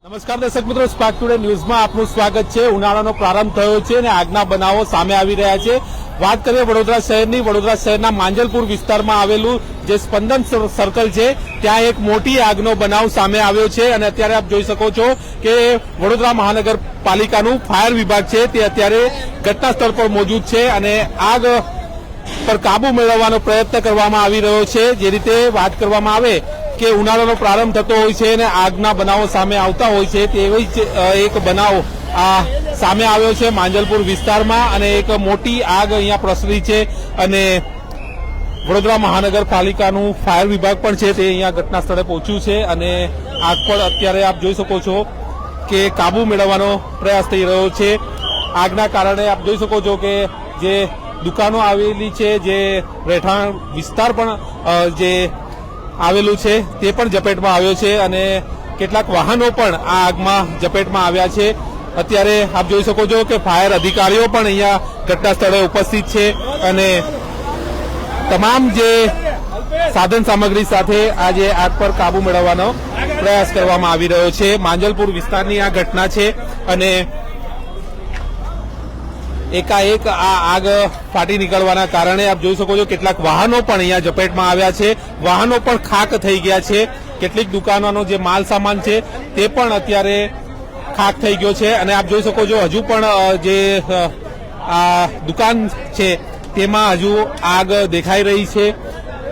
નમસ્કાર દર્શક મિત્રો, સ્પાર્ક ટુડે ન્યૂઝમાં આપનું સ્વાગત છે। ઉનાળાનો પ્રારંભ થયો છે અને આગના બનાવો સામે આવી રહ્યા છે। વાત કરીએ વડોદરા શહેરની, વડોદરા શહેરના માંજલપુર વિસ્તારમાં આવેલું જે સ્પંદન સર્કલ છે ત્યાં એક મોટી આગનો બનાવ સામે આવ્યો છે અને અત્યારે આપ જોઈ શકો છો કે વડોદરા મહાનગરપાલિકાનું ફાયર વિભાગ છે તે અત્યારે ઘટના સ્થળ પર મોજૂદ છે અને આગ પર કાબુ મેળવવાનો પ્રયત્ન કરવામાં આવી રહ્યો છે। જે રીતે વાત કરવામાં આવે કે ઉનાળાનો પ્રારંભ થતો હોય છે અને આગના બનાવો સામે આવતા હોય છે તેવી જ એક બનાવ આ સામે આવ્યો છે માંજલપુર વિસ્તારમાં અને એક મોટી આગ અહીંયા પ્રસરી છે અને વડોદરા મહાનગરપાલિકાનું ફાયર વિભાગ પણ છે તે અહીંયા ઘટના સ્થળે પહોંચ્યું છે અને આગ પર અત્યારે આપ જોઈ શકો છો કે કાબુ મેળવવાનો પ્રયાસ થઈ રહ્યો છે। આગના કારણે આપ જોઈ શકો છો કે જે દુકાનો આવેલી છે, જે રહેઠાણ વિસ્તાર પણ જે આવેલું છે તે પણ ઝપેટમાં આવ્યો છે અને કેટલાક વાહનો પણ આ આગમાં ઝપેટમાં આવ્યા છે। અત્યારે આપ જોઈ શકો છો કે ફાયર અધિકારીઓ પણ અહીંયા ઘટના સ્થળે ઉપસ્થિત છે અને તમામ જે સાધન સામગ્રી સાથે આજે આગ પર કાબુ મેળવવાનો પ્રયાસ કરવામાં આવી રહ્યો છે। માંજલપુર વિસ્તારની આ ઘટના છે અને એકાએક આ આગ ફાટી નીકળવાના કારણે આપ જોઈ શકો છો કેટલાક વાહનો પણ અહીંયા ઝપેટમાં આવ્યા છે, વાહનો પણ ખાક થઈ ગયા છે। કેટલીક દુકાનોનો જે માલ સામાન છે તે પણ અત્યારે ખાક થઈ ગયો છે અને આપ જોઈ શકો છો હજુ પણ જે આ દુકાન છે તેમાં હજુ આગ દેખાઈ રહી છે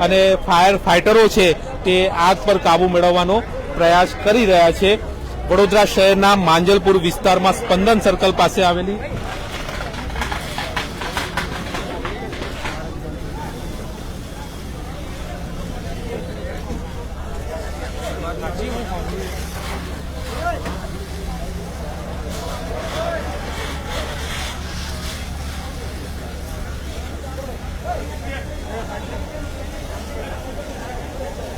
અને ફાયર ફાઇટરો છે તે આગ પર કાબુ મેળવવાનો પ્રયાસ કરી રહ્યા છે। વડોદરા શહેરના માંજલપુર વિસ્તારમાં સ્પંદન સર્કલ પાસે આવેલી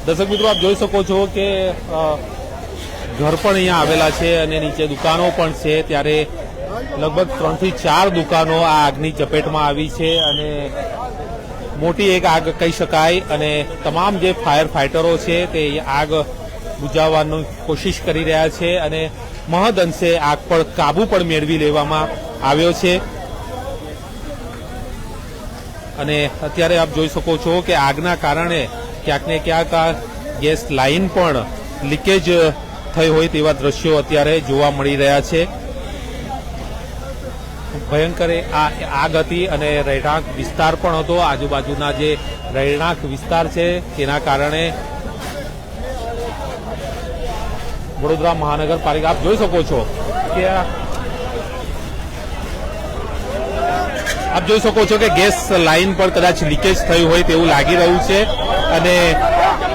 દર્શક મિત્રો, આપ જોઈ શકો છો કે ઘર પણ અહીંયા આવેલા છે અને નીચે દુકાનો પણ છે ત્યારે લગભગ 3 થી 4 દુકાનો આ આગની ઝપેટમાં આવી છે અને મોટી એક આગ કહી શકાય અને તમામ જે ફાયર ફાઇટરો છે તે આગ બુઝાવવાની કોશિશ કરી રહ્યા છે અને મહદઅંશે આગ પર કાબુ પણ મેળવી લેવામાં આવ્યો છે અને અત્યારે આપ જોઈ શકો છો કે આગના કારણે ક્યાંક ને ક્યાંક આ ગેસ લાઇન પણ લીકેજ થઈ હોય તેવા દ્રશ્યો અત્યારે જોવા મળી રહ્યા છે। ભયંકર આ આગ હતી અને રહેણાંક વિસ્તાર પણ હતો, આજુબાજુના જે રહેણાંક વિસ્તાર છે તેના કારણે વડોદરા મહાનગરપાલિકા આપ જોઈ શકો છો કે આપ જોઈ શકો છો કે ગેસ લાઇન પણ કદાચ લીકેજ થયું હોય તેવું લાગી રહ્યું છે અને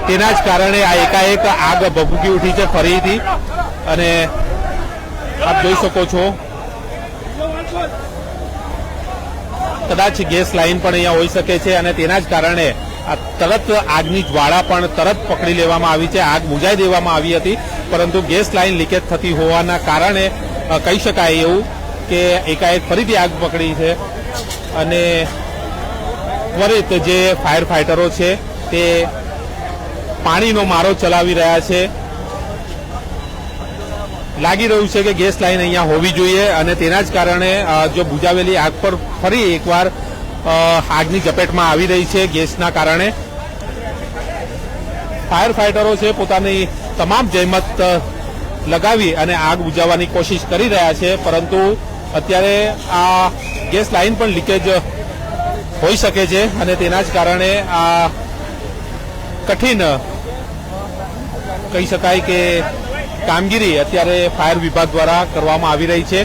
તેના જ કારણે આ એકાએક આગ ભભૂકી ઉઠી છે ફરીથી અને આપ જોઈ શકો છો કદાચ ગેસ લાઇન પણ અહીંયા હોઈ શકે છે અને તેના જ કારણે આ તરત આગની જ્વાળા પણ તરત પકડી લેવામાં આવી છે। આગ બુઝાઈ દેવામાં આવી હતી પરંતુ ગેસ લાઇન લીકેજ થતી હોવાના કારણે કહી શકાય એવું કે એકાએક ફરીથી આગ પકડી છે અને ત્વરિત જે ફાયર ફાઇટરો છે તે પાણીનો મારો ચલાવી રહ્યા છે। લાગી રહ્યું છે કે ગેસ લાઇન અહીંયા હોવી જોઈએ અને તેના જ કારણે જો બુઝાવેલી આગ પર ફરી એકવાર આગની ઝપેટમાં આવી રહી છે ગેસના કારણે। ફાયર ફાઇટરો છે પોતાની તમામ જહેમત લગાવી અને આગ બુઝાવવાની કોશિશ કરી રહ્યા છે પરંતુ અત્યારે આ ગેસ લાઇન પણ લીકેજ હોઈ શકે છે અને તેના જ કારણે આ કઠિન કહી શકાય કે કામગીરી અત્યારે ફાયર વિભાગ દ્વારા કરવામાં આવી રહી છે।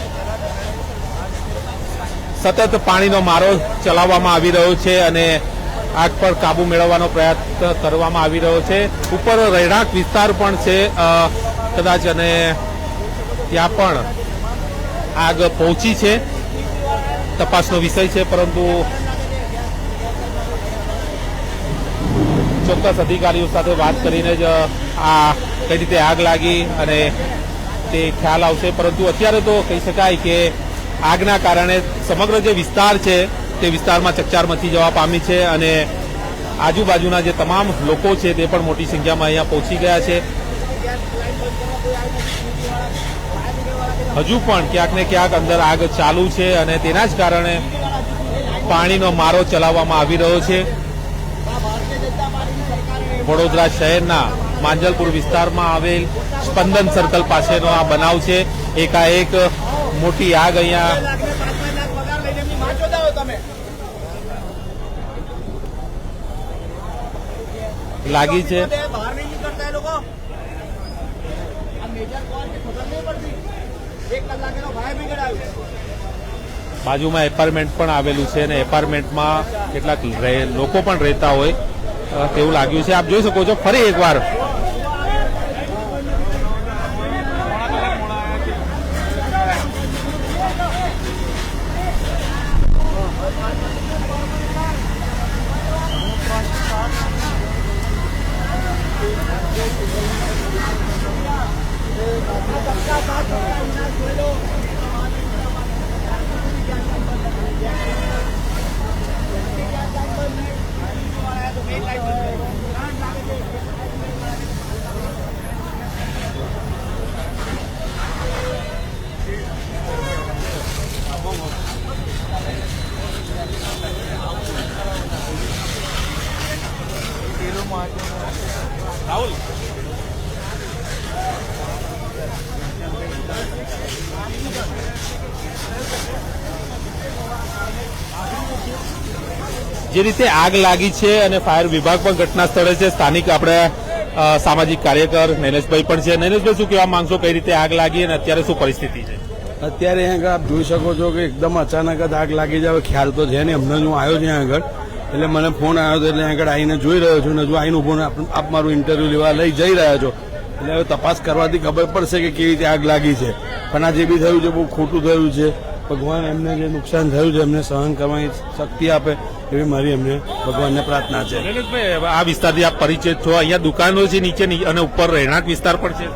સતત પાણીનો મારો ચલાવવામાં આવી રહ્યો છે અને આગ પર કાબુ મેળવવાનો પ્રયાસ કરવામાં આવી રહ્યો છે। ઉપર રહેણાંક વિસ્તાર પણ છે કદાચ અને ત્યાં પણ આગ પહોંચી છે, તપાસનો વિષય છે પરંતુ ચોક્કસ અધિકારીઓ સાથે વાત કરીને જ આ કઈ રીતે આગ લાગી અને તે ખ્યાલ આવશે પરંતુ અત્યારે તો કહી શકાય કે આગના કારણે સમગ્ર જે વિસ્તાર છે તે વિસ્તારમાં ચકચાર મચી જવા પામી છે અને આજુબાજુના જે તમામ લોકો છે તે પણ મોટી સંખ્યામાં અહીંયા પહોંચી ગયા છે। હજુ પણ ક્યાંક ને ક્યાંક અંદર આગ ચાલુ છે અને તેના જ કારણે પાણીનો મારો ચલાવવામાં આવી રહ્યો છે. વડોદરા શહેરના માંજલપુર વિસ્તારમાં આવેલ સ્પંદન સર્કલ પાસેનો આ બનાવ છે. એકાએક મોટી આગ અહીંયા લાગી છે. બાજુમાં એપાર્ટમેન્ટ પણ આવેલું છે અને એપાર્ટમેન્ટમાં કેટલાક લોકો પણ રહેતા હોય તેવું લાગ્યું છે. આપ જોઈ શકો છો ફરી એકવાર રાહુલ જે રીતે આગ લાગી છે અને ફાયર વિભાગ પણ ઘટના સ્થળે છે. સ્થાનિક આપણે સામાજિક કાર્યકર નૈનેશભાઈ પણ છે. નૈનેશભાઈ, શું કહેવા માંગશો? કઈ રીતે આગ લાગી અને અત્યારે શું પરિસ્થિતિ છે? અત્યારે અહીં આગળ આપ જોઈ શકો છો કે એકદમ અચાનક જ આગ લાગી જાય. ખ્યાલ તો છે ને, હમણાં હું આવ્યો છું આગળ એટલે મને ફોન આવ્યો હતો એટલે આગળ આવીને જોઈ રહ્યો છું ને હજુ આવીને ઉભો આપ મારું ઇન્ટરવ્યુ લેવા લઈ જઈ રહ્યા છો એટલે હવે તપાસ કરવાથી ખબર પડશે કે કેવી રીતે આગ લાગી છે. પણ આ જે બી થયું છે બહુ ખોટું થયું છે. ભગવાન એમને જે નુકસાન થયું છે એમને સહન કરવાની શક્તિ આપે એવી મારી એમને ભગવાનને પ્રાર્થના છે. આ વિસ્તારથી આપ પરિચિત છો. અહીંયા દુકાનો છે નીચે અને ઉપર રહેણાંક વિસ્તાર પણ છે.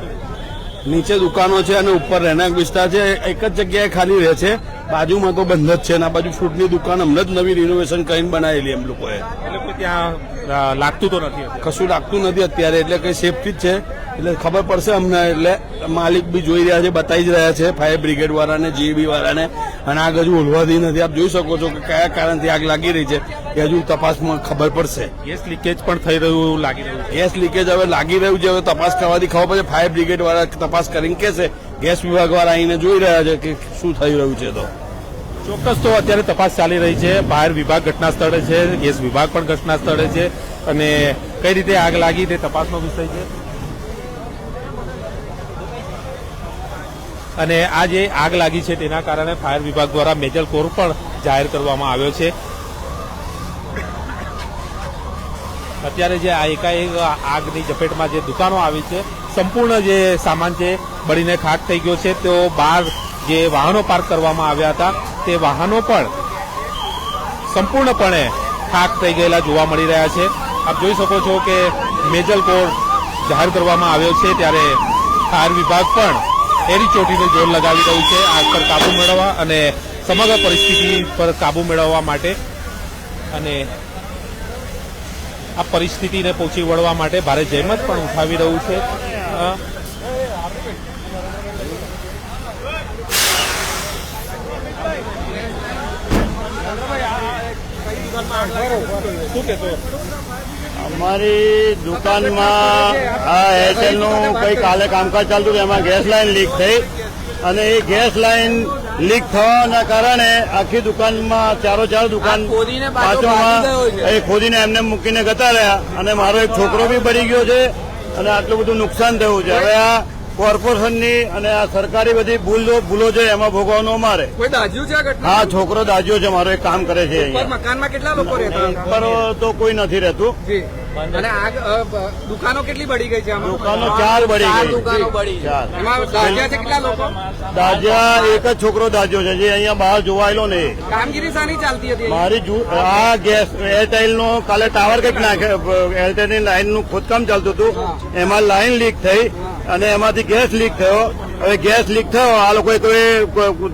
નીચે દુકાનો છે અને ઉપર રહેણાંક વિસ્તાર છે. એક જ જગ્યાએ ખાલી રહે છે. બાજુમાં તો બંધ જ છે અને આ બાજુ ફ્રૂટની દુકાન હમણાં જ નવી રિનોવેશન કરીને બનાવેલી એમ લોકોએ. એટલે ત્યાં લાગતું તો નથી, કશું લાગતું નથી અત્યારે. એટલે કઈ સેફટી જ છે એટલે ખબર પડશે અમને. એટલે માલિક બી જોઈ રહ્યા છે, બતાવી જ રહ્યા છે ફાયર બ્રિગેડ વાળાને, જીબી વાળાને. અને આગ હજુ ઓલવાથી નથી. આપ જોઈ શકો છો કે કયા કારણથી આગ લાગી રહી છે એ હજુ તપાસમાં ખબર પડશે. ગેસ લીકેજ પણ થઈ રહ્યું લાગી રહ્યું છે. ગેસ લીકેજ હવે લાગી રહ્યું છે. હવે તપાસ કરવાથી ખબર પડશે. ફાયર બ્રિગેડ વાળા તપાસ કરીને કહેશે. ગેસ વિભાગ વાળા આવીને જોઈ રહ્યા છે કે શું થઈ રહ્યું છે. તો ચોક્કસ તો અત્યારે તપાસ ચાલી રહી છે. ફાયર વિભાગ ઘટના સ્થળે છે, ગેસ વિભાગ પણ ઘટના સ્થળે છે અને કઈ રીતે આગ લાગી તે તપાસનો વિષય છે. અને આ જે આગ લાગી છે તેના કારણે ફાયર વિભાગ દ્વારા મેજર કોર પણ જાહેર કરવામાં આવ્યો છે. અત્યારે જે આ એકાએક આગની ઝપેટમાં જે દુકાનો આવી છે, સંપૂર્ણ જે સામાન છે બળીને ખાક થઈ ગયો છે. તો બહાર જે વાહનો પાર્ક કરવામાં આવ્યા હતા તે વાહનો પણ સંપૂર્ણપણે ખાક થઈ ગયેલા જોવા મળી રહ્યા છે. આપ જોઈ શકો છો કે મેજર કોર જાહેર કરવામાં આવ્યો છે ત્યારે ફાયર વિભાગ પણ એરી ચોટીનું જોર લગાવી રહ્યું છે આગ પર કાબુ મેળવવા અને સમગ્ર પરિસ્થિતિ પર કાબુ મેળવવા માટે અને આ પરિસ્થિતિને પહોંચી વળવા માટે ભારે જહેમત પણ ઉઠાવી રહ્યું છે. શું કહેશો? અમારી દુકાનમાં આ એરટેલનું કઈ કાલે કામકાજ ચાલતું હતું, એમાં ગેસ લાઈન લીક થઈ અને એ ગેસ લાઈન લીક થવાના કારણે આખી દુકાનમાં ચારો દુકાન પાછળમાં એ ખોદીને એમને મૂકીને જતા રહ્યા અને મારો એક છોકરો બી બળી ગયો છે અને આટલું બધું નુકસાન થયું છે. હવે આ કોર્પોરેશનની અને આ સરકારી બધી ભૂલો છે એમાં ભોગવવાનું અમારે. કોઈ દાજ્યું છે? હા, છોકરો દાજ્યો છે મારો, એક કામ કરે છે. મકાનમાં કેટલા લોકો રહેતા? ઉપર તો કોઈ નથી રહેતું. અને આગ દુકાનો કેટલી બળી ગઈ છે? દુકાનો 4 બળી ગઈ. દુકાનો બળી. એમાં દાજ્યા છે કેટલા લોકો? દાજ્યા એક જ છોકરો દાજ્યો છે જે અહીંયા બહાર જોવાયેલો નહીં. કામગીરી શાની ચાલતી હતી? મારી આ ગેસ એરટેલ નો કાલે ટાવર કંઈક નાખે, એરટેલ ની લાઈન નું ખોદકામ ચાલતું હતું, એમાં લાઈન લીક થઈ અને એમાંથી ગેસ લીક થયો. હવે ગેસ લીક થયો, આ લોકોએ કોઈ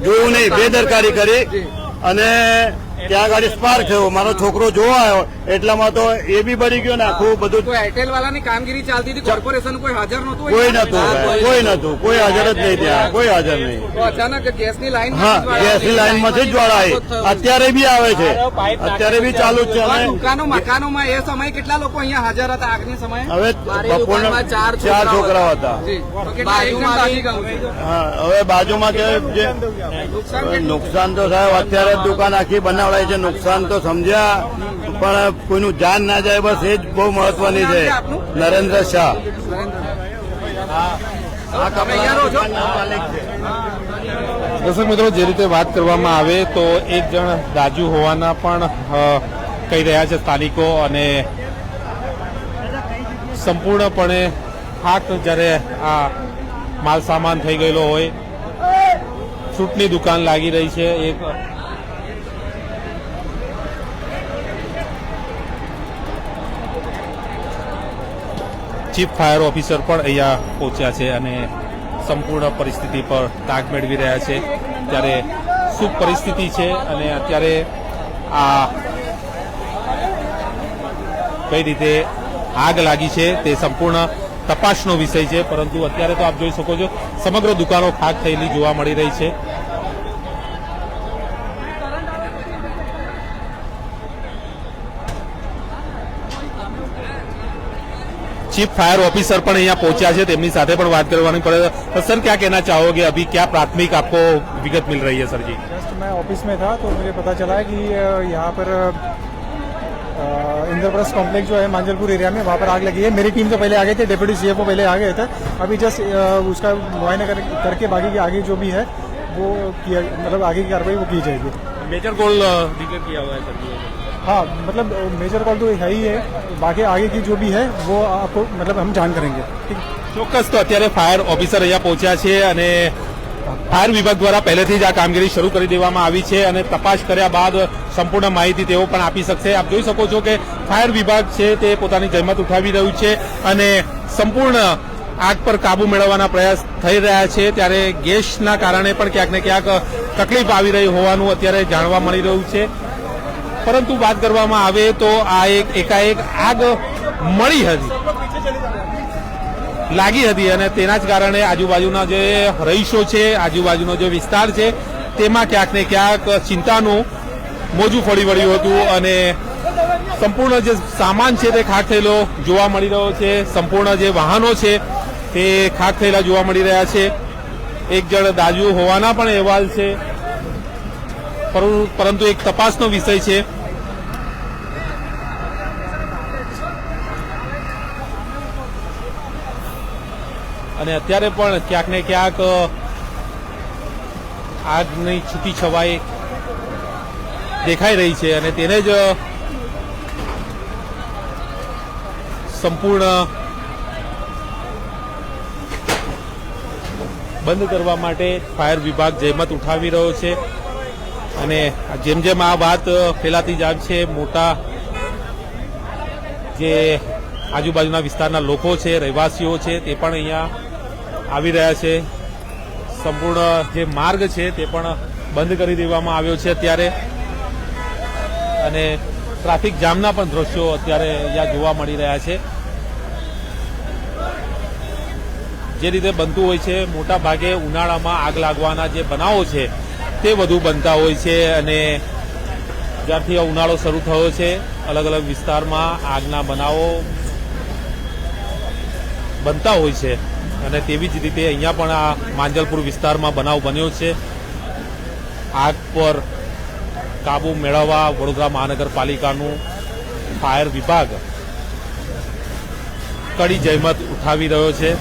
જોયું નહીં, બેદરકારી કરી અને ત્યાં આગળ સ્પાર્ક થયો, મારો છોકરો જોવા આવ્યો એટલામાં તો એ બી બળી ગયો ને આખું બધું. કોઈ એરટેલ વાળાની કામગીરી ચાલતી હતી, કોર્પોરેશન કોઈ હાજર નહોતું? કોઈ નતું, કોઈ હાજર જ નહીં ત્યાં, કોઈ હાજર નહીં. તો અચાનક ગેસની લાઈન હા, ગેસની લાઈનમાંથી જ જ્વાળા આવી. અત્યારે બી આવે છે, અત્યારે બી ચાલુ જ છે. અને દુકાનો મકાનોમાં એ સમયે કેટલા લોકો અહીંયા હાજર હતા આગની સમયે? હવે બપોરના 4 છોકરાઓ હતા. જી. તો કેટલા એકદમ ભાગી ગયું છે? હા, હવે બાજુમાં જે નુકસાન તો સાહેબ અત્યારે જ દુકાન આખી બનાવડાય છે. નુકસાન તો સમજ્યા, પણ કોઈનું જાન ના જાય બસ એ જ બહુ મહત્વની છે. નરેન્દ્ર શાહ. તમે અહીંયા રહો છો? દર્શક મિત્રો, જે રીતે વાત કરવામાં આવે તો એક જણ દાજુ હોવાના પણ કહી રહ્યા છે સ્થાનિકો, અને સંપૂર્ણપણે થાક જ્યારે આ માલ સામાન થઈ ગયેલો હોય, ફ્રૂટની દુકાન લાગી રહી છે. એક ચીફ ફાયર ઓફિસર પણ અહીંયા પહોંચ્યા છે અને સંપૂર્ણ પરિસ્થિતિ પર તાગ મેળવી રહ્યા છે. ત્યારે શું પરિસ્થિતિ છે અને અત્યારે આ કઈ રીતે આગ લાગી છે તે સંપૂર્ણ તપાસનો વિષય છે. પરંતુ અત્યારે તો આપ જોઈ શકો છો સમગ્ર દુકાનો ખાક થયેલી જોવા મળી રહી છે. चीफ फायर ऑफिसर पण यहाँ पहुंचा है, તેમની સાથે પણ વાત કરવાની પડે. सर क्या कहना चाहोगे, अभी क्या प्राथमिक आपको विगत मिल रही है? सर जी, जस्ट मैं ऑफिस में था तो मुझे पता चला है कि यहाँ पर इंद्रप्रस्थ कॉम्प्लेक्स जो है मांजलपुर एरिया में, वहाँ पर आग लगी है. मेरी टीम तो पहले आ गए थे, डेप्यूटी सीएफओ पहले आ गए थे. अभी जस्ट उसका मुआयना करके बाकी की आगे जो भी है वो किया, मतलब आगे की कार्रवाई वो की जाएगी. मेजर कॉल डिक्लेयर किया हुआ है सर जी? हाँ, मतलब मेजर कॉल तो है ही है, बाकी आगे की जो भी है वो आपको मतलब हम जान करेंगे. ठीक है. ચોક્કસ. તો અત્યારે ફાયર ઓફિસર અહીંયા પહોંચ્યા છે અને ફાયર વિભાગ દ્વારા પહેલેથી જ આ કામગીરી શરૂ કરી દેવામાં આવી છે અને તપાસ કર્યા બાદ સંપૂર્ણ માહિતી તેઓ પણ આપી શકશે. આપ જોઈ શકો છો કે ફાયર વિભાગ છે તે પોતાની જહેમત ઉઠાવી રહ્યું છે અને સંપૂર્ણ આગ પર કાબુ મેળવવાના પ્રયાસ થઈ રહ્યા છે. ત્યારે ગેસના કારણે પણ ક્યાંક ને ક્યાંક તકલીફ આવી રહી હોવાનું અત્યારે જાણવા મળી રહ્યું છે. પરંતુ વાત કરવામાં આવે તો આ એકાએક આગ મળી હતી, લાગી હતી અને તેના જ કારણે આજુબાજુના જે રહીશો છે, આજુબાજુનો જે વિસ્તાર છે તેમાં ક્યાંક ને ક્યાંક ચિંતાનું મોજું ફળી વળ્યું હતું અને સંપૂર્ણ જે સામાન છે તે ખાક થયેલો જોવા મળી રહ્યો છે. સંપૂર્ણ જે વાહનો છે તે ખાક થયેલા જોવા મળી રહ્યા છે. એક જણ દાજુ હોવાના પણ અહેવાલ છે, પરંતુ એક તપાસનો વિષય છે. અને અત્યારે પણ ક્યાંક ને ક્યાંક આગની છૂટી છવાઈ દેખાઈ રહી છે અને તેને જ સંપૂર્ણ બંધ કરવા માટે ફાયર વિભાગ જહેમત ઉઠાવી રહ્યો છે. અને જેમ જેમ આ વાત ફેલાતી જાય છે, મોટા જે આજુબાજુના વિસ્તારના લોકો છે, રહેવાસીઓ છે, તે પણ અહીંયા આવી રહ્યા છે. સંપૂર્ણ જે માર્ગ છે તે પણ બંધ કરી દેવામાં આવ્યો છે અત્યારે અને ટ્રાફિક જામના પણ દ્રશ્યો અત્યારે અહીંયા જોવા મળી રહ્યા છે. જે રીતે બનતું હોય છે, મોટા ભાગે ઉનાળામાં આગ લાગવાના જે બનાવો છે તે વધુ બનતા હોય છે અને જ્યારથી ઉનાળો શરૂ થયો છે અલગ અલગ વિસ્તારમાં આગના બનાવો બનતા હોય છે અને તેવી જ રીતે અહીંયા પણ આ માંજલપુર વિસ્તારમાં બનાવ બન્યો છે. આગ પર કાબુ મેળવવા વડોદરા મહાનગરપાલિકાનું ફાયર વિભાગ કડી જહેમત ઉઠાવી રહ્યો છે.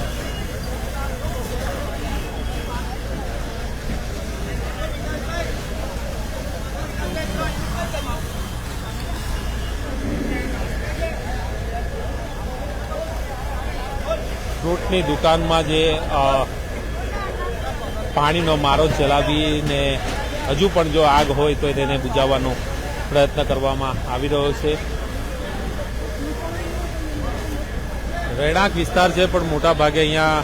ફ્રૂટની દુકાનમાં જે પાણીનો મારો ચલાવીને હજુ પણ જો આગ હોય તો તેને બુઝાવવાનો પ્રયત્ન કરવામાં આવી રહ્યો છે. રહેણાંક વિસ્તાર છે પણ મોટા ભાગે અહીંયા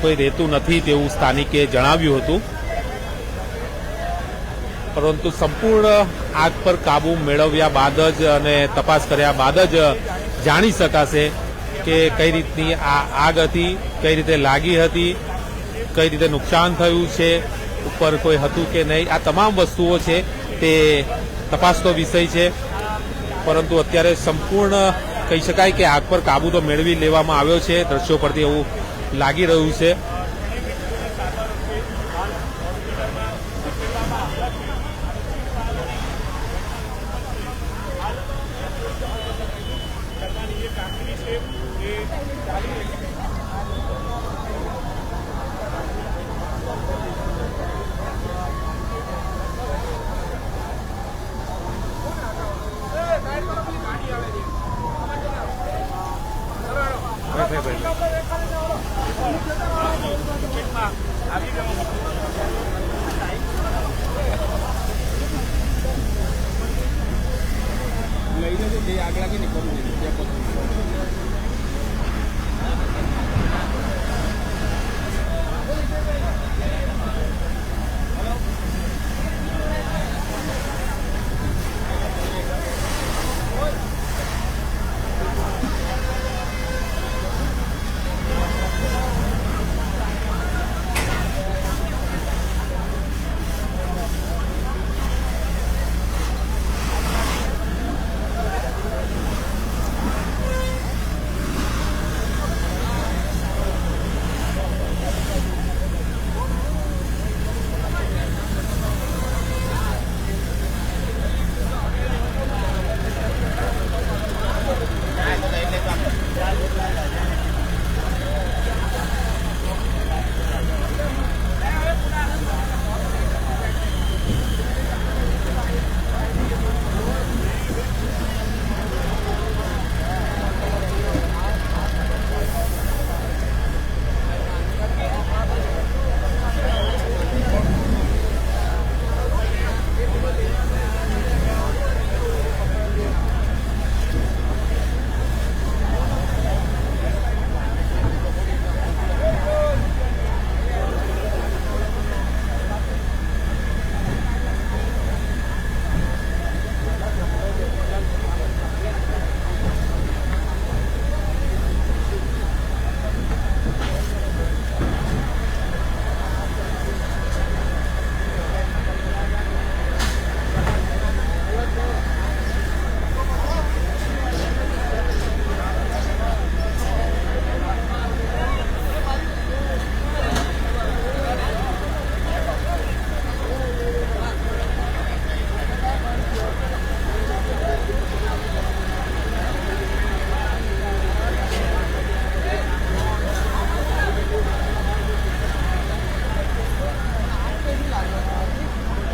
કોઈ રહેતું નથી તેવું સ્થાનિકે જણાવ્યું હતું. પરંતુ સંપૂર્ણ આગ પર કાબુ મેળવ્યા બાદ જ અને તપાસ કર્યા બાદ જ જાણી શકાશે કે કઈ રીતની આ આગ હતી, કઈ રીતે લાગી હતી, કઈ રીતે નુકસાન થયું છે, ઉપર કોઈ હતું કે નહીં. આ તમામ વસ્તુઓ છે તે તપાસનો વિષય છે. પરંતુ અત્યારે સંપૂર્ણ કહી શકાય કે આગ પર કાબુ તો મેળવી લેવામાં આવ્યો છે. દ્રશ્યો પરથી એવું લાગી રહ્યું છે.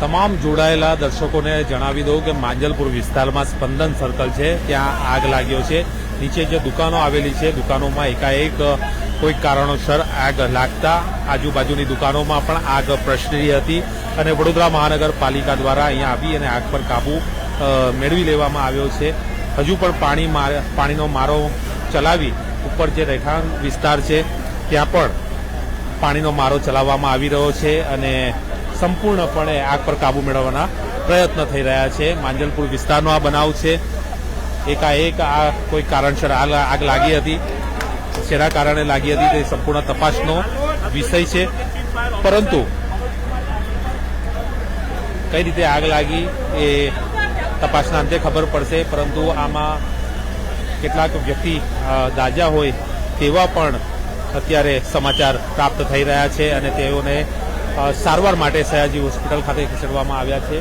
તમામ જોડાયેલા દર્શકોને જણાવી દઉં કે માંજલપુર વિસ્તારમાં સ્પંદન સર્કલ છે, ત્યાં આગ લાગ્યો છે. નીચે જે દુકાનો આવેલી છે, દુકાનોમાં એકાએક કોઈક કારણોસર આગ લાગતા આજુબાજુની દુકાનોમાં પણ આગ પ્રસરી હતી અને વડોદરા મહાનગરપાલિકા દ્વારા અહીંયા આવી અને આગ પર કાબુ મેળવી લેવામાં આવ્યો છે. હજુ પણ પાણીનો મારો ચલાવી ઉપર જે રહેઠાણ વિસ્તાર છે ત્યાં પણ પાણીનો મારો ચલાવવામાં આવી રહ્યો છે અને સંપૂર્ણપણે આગ પર કાબુ મેળવવાના પ્રયત્ન થઈ રહ્યા છે. માંજલપુર વિસ્તારનો આ બનાવ છે. એકાએક આ કોઈ કારણસર આગ લાગી હતી, શેના કારણે લાગી હતી તે સંપૂર્ણ તપાસનો વિષય છે. પરંતુ કઈ રીતે આગ લાગી એ તપાસના અંતે ખબર પડશે. પરંતુ આમાં કેટલાક વ્યક્તિ દાઝ્યા હોય તેવા પણ અત્યારે સમાચાર પ્રાપ્ત થઈ રહ્યા છે અને તેઓને સારવાર માટે સયાજી હોસ્પિટલ ખાતે ખસેડવામાં આવ્યા છે.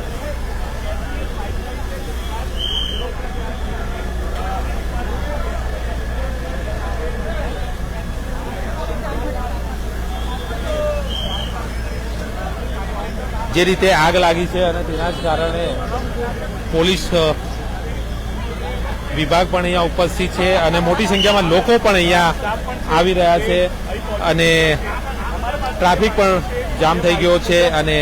જે રીતે આગ લાગી છે અને તેના જ કારણે પોલીસ વિભાગ પણ અહીંયા ઉપસ્થિત છે અને મોટી સંખ્યામાં લોકો પણ અહીંયા આવી રહ્યા છે અને ટ્રાફિક પણ જામ થઈ ગયો છે અને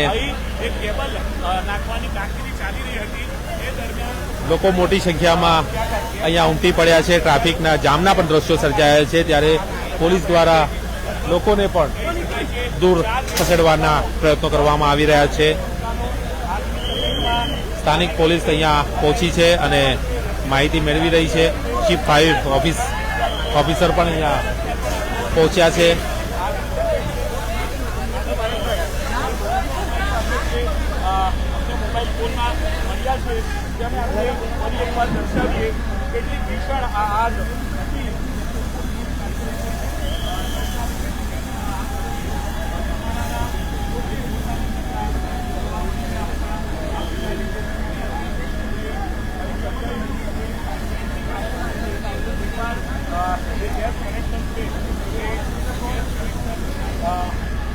લોકો મોટી સંખ્યામાં અહીંયા ઉમટી પડ્યા છે. ટ્રાફિકના જામના પણ દ્રશ્યો સર્જાયા છે. ત્યારે પોલીસ દ્વારા લોકોને પણ દૂર ખસેડવાના પ્રયત્નો કરવામાં આવી રહ્યા છે. સ્થાનિક પોલીસ અહીંયા પહોંચી છે અને માહિતી મેળવી રહી છે. ચીફ ફાયર ઓફિસર પણ અહીંયા પહોંચ્યા છે. મોબાઈલ ફોનમાં મળ્યા છે જેને આપણે ફરી એકવાર દર્શાવીએ કેટલી ભીષણ આ આગ હતી. જે ગેસ કનેક્શન છે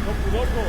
નો પુરવઠો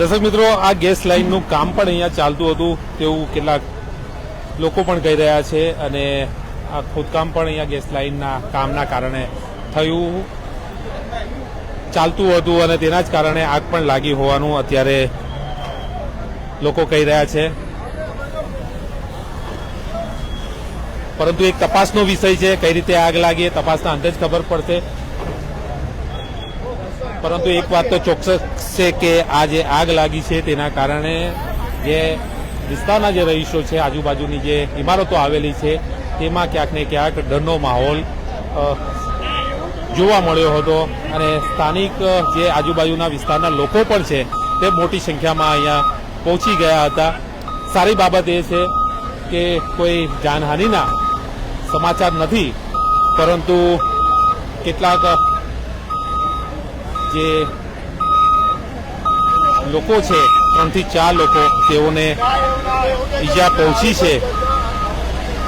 દર્શક મિત્રો, આ ગેસ લાઇનનું કામ પણ અહીંયા ચાલતું હતું તેવું કેટલાક લોકો પણ કહી રહ્યા છે અને આ ખોદકામ પણ અહીંયા ગેસ લાઇનના કામના કારણે થયું ચાલતું હતું અને તેના જ કારણે આગ પણ લાગી હોવાનું અત્યારે લોકો કહી રહ્યા છે. પરંતુ એક તપાસનો વિષય છે. કઈ રીતે આગ લાગી એ તપાસના અંતે જ ખબર પડશે. પરંતુ એક વાત તો ચોક્કસ છે કે આ જે આગ લાગી છે તેના કારણે જે વિસ્તારના જે રહીશો છે, આજુબાજુની જે ઇમારતો આવેલી છે તેમાં ક્યાંક ને ક્યાંક ડરનો માહોલ જોવા મળ્યો હતો અને સ્થાનિક જે આજુબાજુના વિસ્તારના લોકો પણ છે તે મોટી સંખ્યામાં અહીંયા પહોંચી ગયા હતા. સારી બાબત એ છે કે કોઈ જાનહાનિના સમાચાર નથી, પરંતુ કેટલાક જે લોકો છે 3 થી 4 લોકો તેઓને ઈજા પહોંચી છે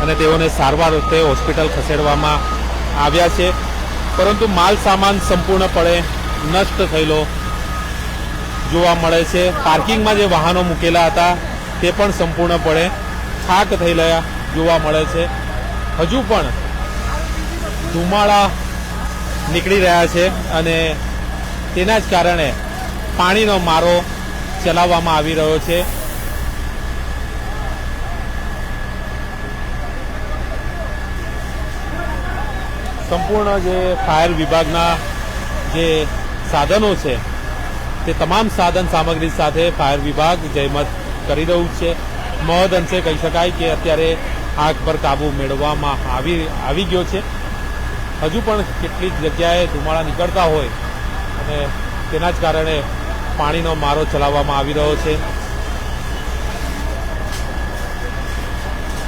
અને તેઓને સારવાર અર્થે હોસ્પિટલ ખસેડવામાં આવ્યા છે. પરંતુ માલ સામાન સંપૂર્ણપણે નષ્ટ થયેલો જોવા મળે છે. પાર્કિંગમાં જે વાહનો મૂકેલા હતા તે પણ સંપૂર્ણપણે ખાક થયેલા જોવા મળે છે. હજુ પણ ધુમાડા નીકળી રહ્યા છે અને તેના જ કારણે પાણીનો મારો ચલાવવામાં આવી રહ્યો છે. સંપૂર્ણ જે ફાયર વિભાગના જે સાધનો છે તે તમામ સાધન સામગ્રી સાથે ફાયર વિભાગ જહેમત કરી રહ્યું છે. મહદ અંશે કહી શકાય કે અત્યારે આગ પર કાબુ મેળવવામાં આવી ગયો છે. હજુ પણ કેટલીક જગ્યાએ ધુમાડા નીકળતા હોય અને તેના જ કારણે પાણીનો મારો ચલાવવામાં આવી રહ્યો છે.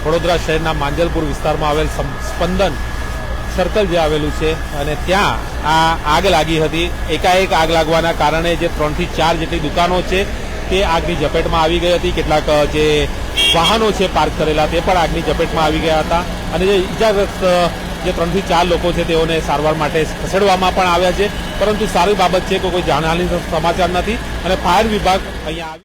વડોદરા શહેરના માંજલપુર વિસ્તારમાં આવેલ સ્પંદન સર્કલ જે આવેલું છે અને ત્યાં આ આગ લાગી હતી. એકાએક આગ લાગવાના કારણે જે 3 થી 4 જેટલી દુકાનો છે તે આગની ઝપેટમાં આવી ગઈ હતી. કેટલાક જે વાહનો છે પાર્ક કરેલા તે પણ આગની ઝપેટમાં આવી ગયા હતા અને જે ઇજાગ્રસ્ત જે 3 થી 4 લોકો છે તેઓને સારવાર માટે ખસેડવામાં પણ આવ્યા છે. પરંતુ સારી બાબત છે કે કોઈ જાનહાનિના સમાચાર નથી અને ફાયર વિભાગ અહીંયા